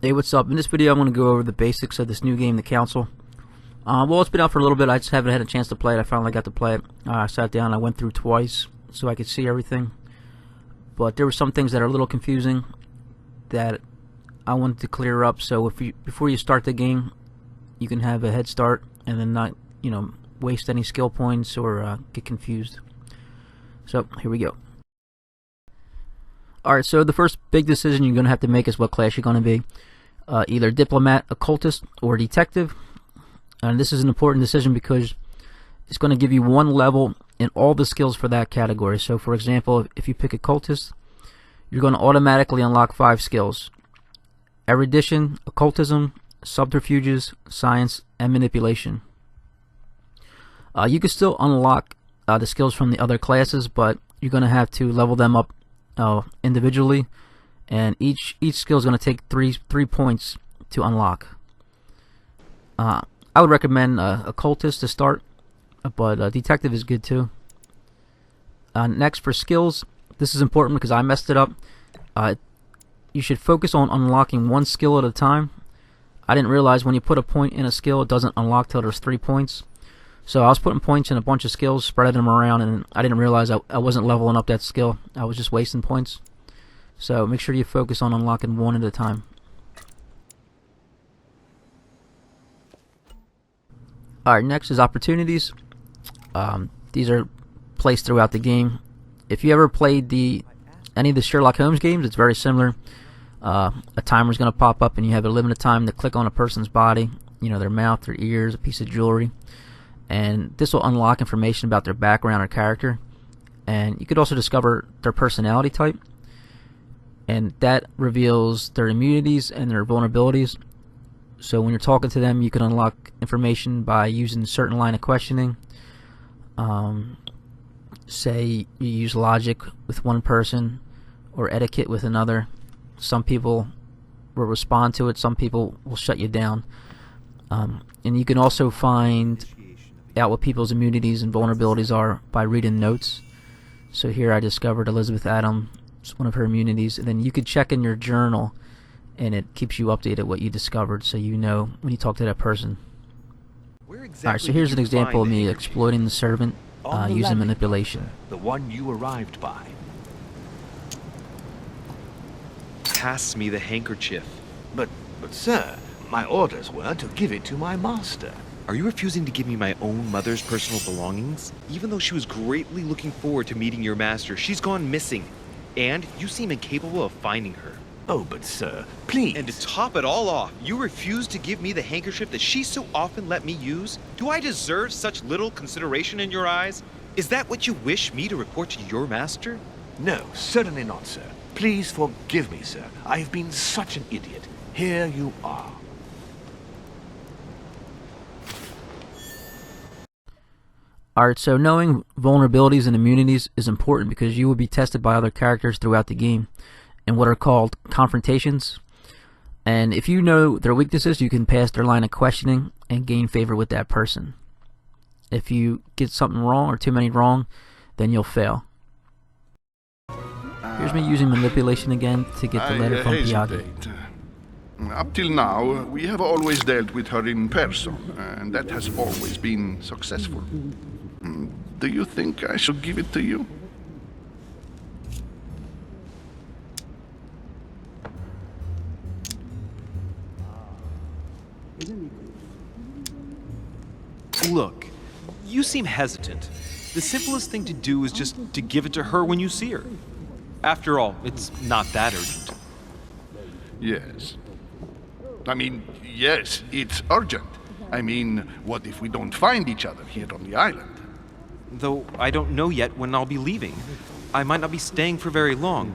Hey, what's up? In this video I'm going to go over the basics of this new game, The Council. Well, it's been out for a little bit. I just haven't had a chance to play it. I finally got to play it. I sat down, I went through twice so I could see everything. But there were some things that are a little confusing that I wanted to clear up, so before you start the game, you can have a head start and then not, waste any skill points or get confused. So, here we go. Alright, so the first big decision you're going to have to make is what class you're going to be. Either diplomat, occultist, or detective. And this is an important decision because it's going to give you one level in all the skills for that category. So for example, if you pick occultist, you're going to automatically unlock 5 skills: erudition, occultism, subterfuges, science, and manipulation. You can still unlock the skills from the other classes, but you're going to have to level them up individually, and each skill is going to take three points to unlock. I would recommend occultist to start, but detective is good too. Next, for skills, this is important because I messed it up. You should focus on unlocking one skill at a time. I didn't realize when you put a point in a skill, it doesn't unlock till there's 3 points. So I was putting points in a bunch of skills, spreading them around, and I didn't realize I wasn't leveling up that skill. I was just wasting points. So make sure you focus on unlocking one at a time. Alright, next is opportunities. These are placed throughout the game. If you ever played any of the Sherlock Holmes games, it's very similar. A timer is going to pop up and you have a limited time to click on a person's body, their mouth, their ears, a piece of jewelry. And this will unlock information about their background or character. And you could also discover their personality type. And that reveals their immunities and their vulnerabilities. So when you're talking to them, you can unlock information by using a certain line of questioning. Say you use logic with one person or etiquette with another. Some people will respond to it, some people will shut you down. And you can also find out what people's immunities and vulnerabilities are by reading notes. So here I discovered Elizabeth Adams, one of her immunities, and then you could check in your journal and it keeps you updated what you discovered, so you know when you talk to that person. Alright, so here's an example of me exploiting the servant using manipulation. The one you arrived by. Pass me the handkerchief. But sir, my orders were to give it to my master. Are you refusing to give me my own mother's personal belongings? Even though she was greatly looking forward to meeting your master, she's gone missing. And you seem incapable of finding her. Oh, but sir, please. And to top it all off, you refuse to give me the handkerchief that she so often let me use? Do I deserve such little consideration in your eyes? Is that what you wish me to report to your master? No, certainly not, sir. Please forgive me, sir. I have been such an idiot. Here you are. Alright, so knowing vulnerabilities and immunities is important because you will be tested by other characters throughout the game in what are called confrontations. And if you know their weaknesses, you can pass their line of questioning and gain favor with that person. If you get something wrong or too many wrong, then you'll fail. Here's me using manipulation again to get the letter from Piaggi. Up till now, we have always dealt with her in person, and that has always been successful. Do you think I should give it to you? Look, you seem hesitant. The simplest thing to do is just to give it to her when you see her. After all, it's not that urgent. Yes. I mean, yes, it's urgent. I mean, what if we don't find each other here on the island? Though I don't know yet when I'll be leaving. I might not be staying for very long.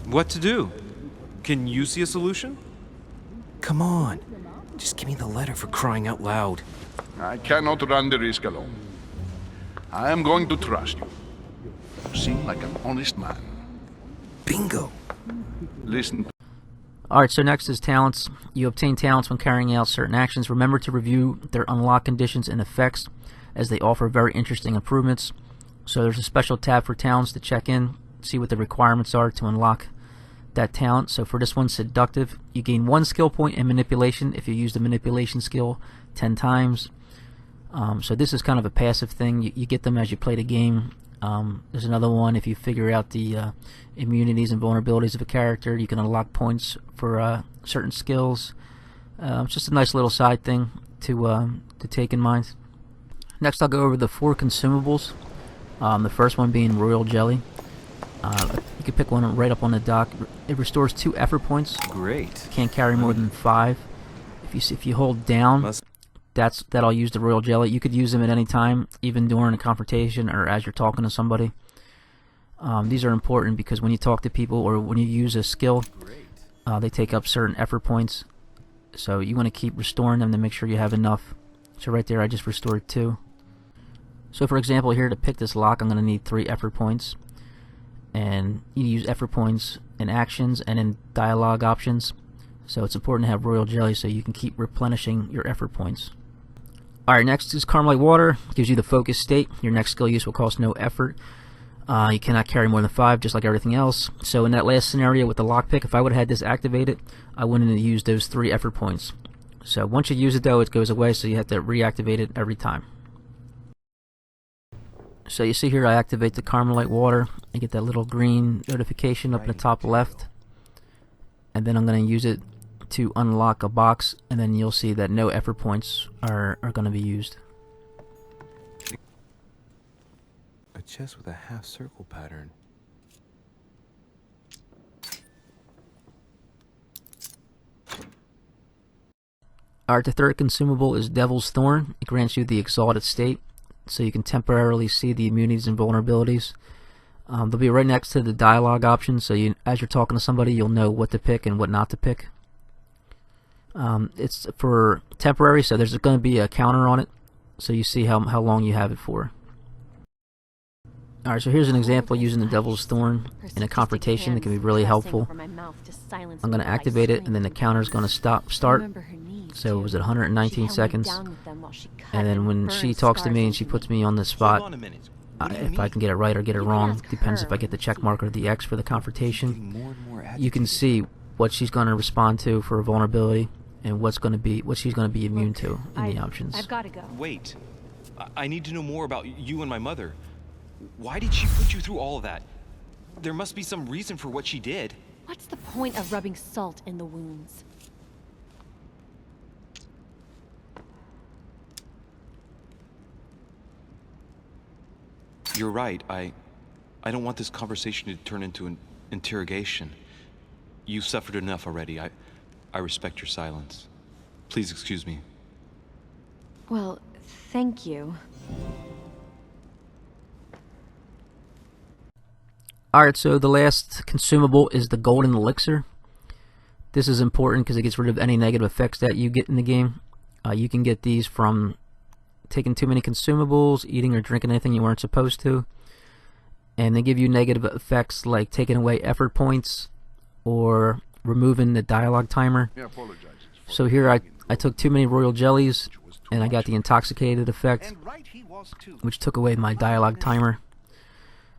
What to do? Can you see a solution? Come on. Just give me the letter, for crying out loud. I cannot run the risk alone. I am going to trust you. You seem like an honest man. Bingo. Listen. Alright, so next is talents. You obtain talents when carrying out certain actions. Remember to review their unlock conditions and effects, as they offer very interesting improvements. So there's a special tab for talents to check in, see what the requirements are to unlock that talent. So for this one, Seductive, you gain 1 skill point in Manipulation if you use the Manipulation skill 10 times. So this is kind of a passive thing. You get them as you play the game. There's another one, if you figure out the immunities and vulnerabilities of a character, you can unlock points for certain skills. It's just a nice little side thing to take in mind. Next I'll go over the 4 consumables. The first one being Royal Jelly. You can pick one right up on the dock. It restores 2 effort points. Great. Can't carry more than 5. If you hold down, that'll use the Royal Jelly. You could use them at any time, even during a confrontation or as you're talking to somebody. These are important because when you talk to people or when you use a skill, they take up certain effort points. So you want to keep restoring them to make sure you have enough. So right there I just restored 2. So for example here, to pick this lock I'm going to need 3 effort points. And you use effort points in actions and in dialogue options. So it's important to have Royal Jelly so you can keep replenishing your effort points. Alright, next is Carmelite Water. Gives you the focus state. Your next skill use will cost no effort. You cannot carry more than 5, just like everything else. So in that last scenario with the lockpick, if I would have had this activated, I wouldn't have used those 3 effort points. So once you use it though, it goes away, so you have to reactivate it every time. So you see here I activate the Carmelite Water. I get that little green notification up in the top left. And then I'm going to use it to unlock a box, and then you'll see that no effort points are going to be used. A chest with a half circle pattern. Alright, the third consumable is Devil's Thorn. It grants you the Exalted State, so you can temporarily see the immunities and vulnerabilities. They'll be right next to the dialogue options, so as you're talking to somebody, you'll know what to pick and what not to pick. It's for temporary, so there's going to be a counter on it, so you see how long you have it for. Alright, so here's an example using the Devil's Thorn in a confrontation that can be really helpful. I'm going to activate it, and then the counter is going to start. So it was at 119 seconds. And then when she talks to me and she puts me on the spot, if I can get it right or get it wrong, depends if I get the check mark or the X for the confrontation. You can see what she's going to respond to for a vulnerability and what she's going to be immune to in the options. I've got to go. Wait. I need to know more about you and my mother. Why did she put you through all of that? There must be some reason for what she did. What's the point of rubbing salt in the wounds? You're right. I don't want this conversation to turn into an interrogation. You've suffered enough already. I respect your silence. Please excuse me. Well, thank you. Alright, so the last consumable is the Golden Elixir. This is important because it gets rid of any negative effects that you get in the game. You can get these from taking too many consumables, eating or drinking anything you weren't supposed to. And they give you negative effects like taking away effort points or removing the dialogue timer. So here I took too many Royal Jellies and I got the intoxicated effect, which took away my dialogue timer.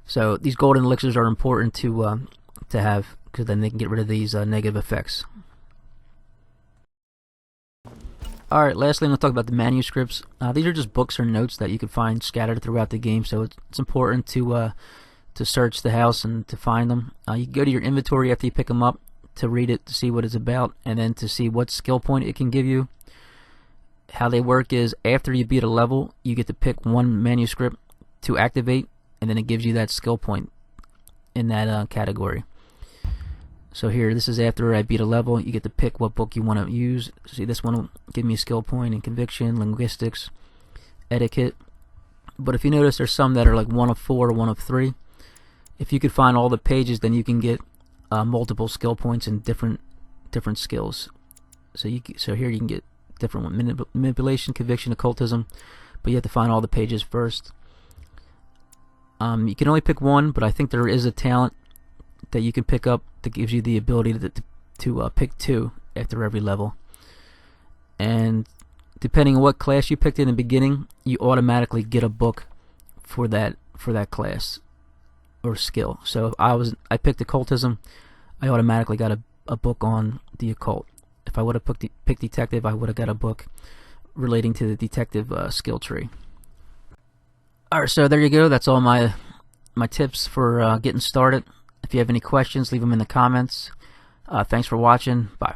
So these golden elixirs are important to have, because then they can get rid of these negative effects. Alright, lastly I'm going to talk about the manuscripts. These are just books or notes that you can find scattered throughout the game, so it's important to search the house and to find them. You can go to your inventory after you pick them up to read it, to see what it's about, and then to see what skill point it can give you. How they work is, after you beat a level, you get to pick one manuscript to activate, and then it gives you that skill point in that category. So here, this is after I beat a level. You get to pick what book you want to use. See, this one will give me a skill point in conviction, linguistics, etiquette. But if you notice, there's some that are like 1 of 4, 1 of 3. If you could find all the pages, then you can get multiple skill points in different skills. So here you can get different ones: manipulation, conviction, occultism. But you have to find all the pages first. You can only pick one, but I think there is a talent that you can pick up that gives you the ability to pick 2 after every level. And depending on what class you picked in the beginning, you automatically get a book for that class or skill. So if I picked occultism, I automatically got a book on the occult. If I would have picked detective, I would have got a book relating to the detective skill tree. Alright, so there you go. That's all my tips for getting started. If you have any questions, leave them in the comments. Thanks for watching. Bye.